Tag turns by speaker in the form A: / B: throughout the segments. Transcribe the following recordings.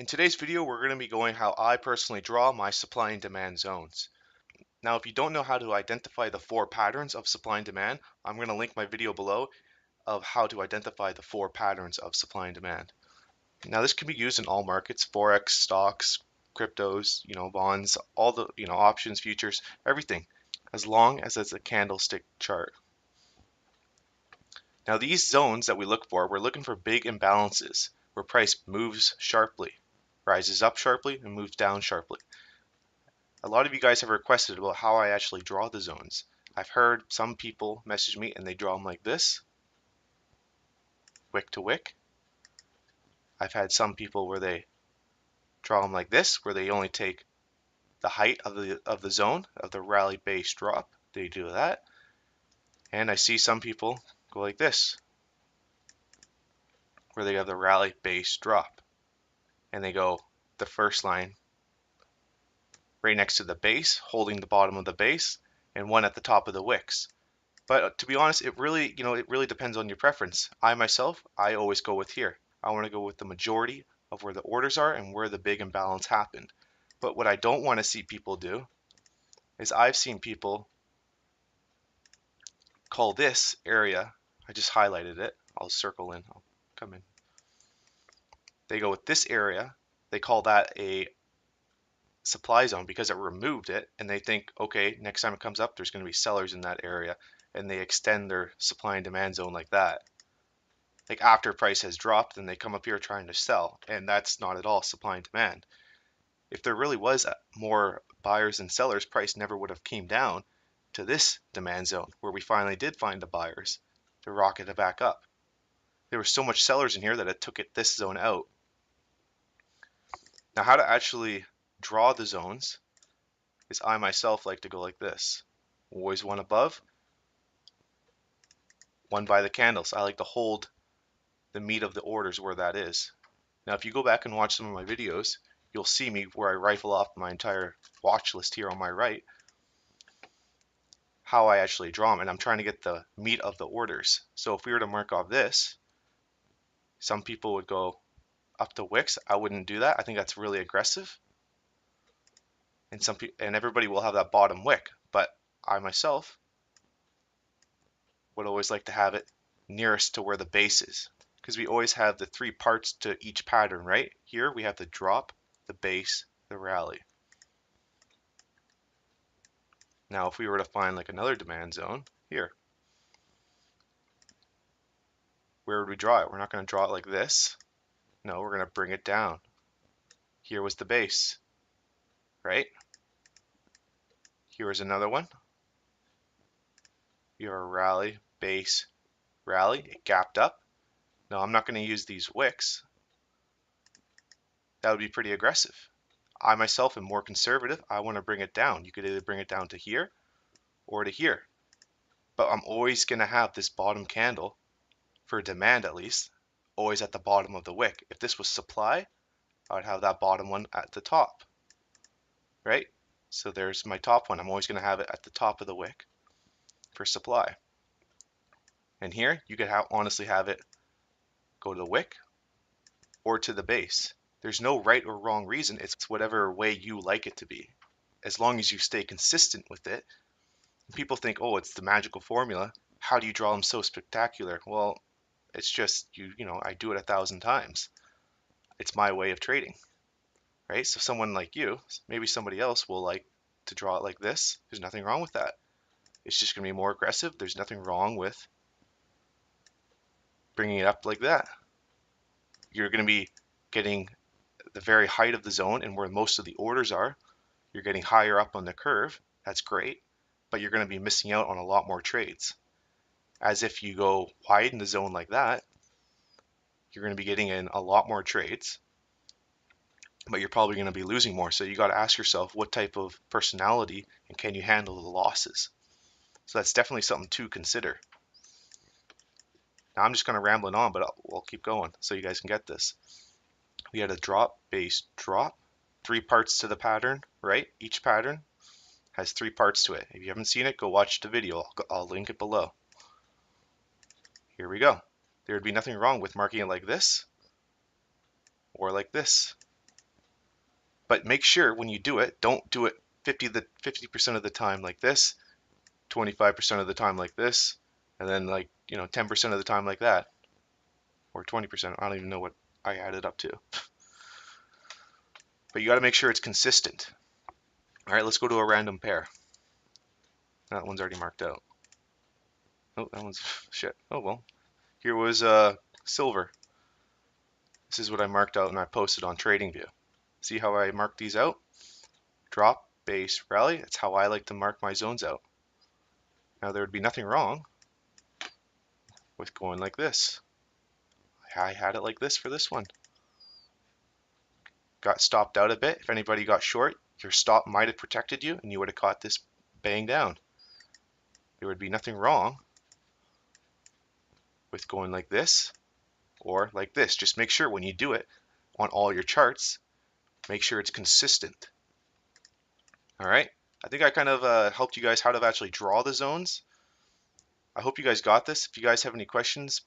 A: In today's video, we're going to be going how I personally draw my supply and demand zones. Now, if you don't know how to identify the four patterns of supply and demand, I'm going to link my video below of how to identify the four patterns of supply and demand. Now, this can be used in all markets, forex, stocks, cryptos, bonds, all the, options, futures, everything, as long as it's a candlestick chart. Now, these zones that we look for, we're looking for big imbalances where price moves sharply, rises up sharply, and moves down sharply. A lot of you guys have requested about how I actually draw the zones. I've heard some people message me and they draw them like this, wick to wick. I've had some people where they draw them like this, where they only take the height of the zone of the rally base drop. They do that. And I see some people go like this, where they have the rally base drop. And they go the first line right next to the base, holding the bottom of the base, and one at the top of the wicks. But to be honest, it really depends on your preference. I myself, I always go with here. I want to go with the majority of where the orders are and where the big imbalance happened. But what I don't want to see people do is I've seen people call this area, I just highlighted it, I'll circle in, I'll come in. They go with this area, they call that a supply zone because it removed it, and they think, okay, next time it comes up, there's going to be sellers in that area, and they extend their supply and demand zone like that. Like after price has dropped, and they come up here trying to sell, and that's not at all supply and demand. If there really was more buyers than sellers, price never would have came down to this demand zone where we finally did find the buyers to rocket it back up. There was so much sellers in here that it took this zone out. Now, how to actually draw the zones is I myself like to go like this. Always one above, one by the candles. I like to hold the meat of the orders where that is. Now, if you go back and watch some of my videos, you'll see me where I rifle off my entire watch list here on my right, how I actually draw them, and I'm trying to get the meat of the orders. So if we were to mark off this, some people would go up to wicks. I wouldn't do that. I think that's really aggressive. And everybody will have that bottom wick, but I myself would always like to have it nearest to where the base is, because we always have the three parts to each pattern, right? Here we have the drop, the base, the rally. Now if we were to find like another demand zone here, where would we draw it? We're not going to draw it like this. No, we're going to bring it down. Here was the base, right? Here is another one. Your rally, base, rally, it gapped up. Now I'm not going to use these wicks. That would be pretty aggressive. I myself am more conservative. I want to bring it down. You could either bring it down to here or to here. But I'm always going to have this bottom candle, for demand at least, always at the bottom of the wick. If this was supply, I would have that bottom one at the top, right? So there's my top one. I'm always going to have it at the top of the wick for supply. And here you could honestly have it go to the wick or to the base. There's no right or wrong reason. It's whatever way you like it to be, as long as you stay consistent with it. People think, oh, it's the magical formula. How do you draw them so spectacular? Well, it's just I do it 1,000 times. It's my way of trading, right? So someone like you, maybe somebody else will like to draw it like this. There's nothing wrong with that. It's just going to be more aggressive. There's nothing wrong with bringing it up like that. You're going to be getting the very height of the zone and where most of the orders are. You're getting higher up on the curve. That's great, but you're going to be missing out on a lot more trades. As if you go wide in the zone like that, you're going to be getting in a lot more trades, but you're probably going to be losing more. So you got to ask yourself, what type of personality and can you handle the losses? So that's definitely something to consider. Now I'm just kind of rambling on, but we'll keep going so you guys can get this. We had a drop, base, drop. 3 parts to the pattern, right? Each pattern has 3 parts to it. If you haven't seen it, go watch the video. I'll link it below. Here we go. There would be nothing wrong with marking it like this or like this. But make sure when you do it, don't do it 50% of the time like this, 25% of the time like this, and then like 10% of the time like that, or 20%. I don't even know what I added up to. But you got to make sure it's consistent. All right, let's go to a random pair. That one's already marked out. Oh, that one's shit. Oh well. Here was silver. This is what I marked out and I posted on TradingView. See how I marked these out? Drop, base, rally. That's how I like to mark my zones out. Now there would be nothing wrong with going like this. I had it like this for this one. Got stopped out a bit. If anybody got short, your stop might have protected you and you would have caught this bang down. There would be nothing wrong with going like this or like this. Just make sure when you do it on all your charts, make sure it's consistent. All right. I think I kind of helped you guys how to actually draw the zones. I hope you guys got this. If you guys have any questions,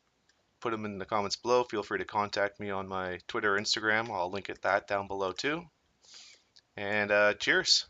A: put them in the comments below. Feel free to contact me on my Twitter or Instagram. I'll link that down below too. And cheers.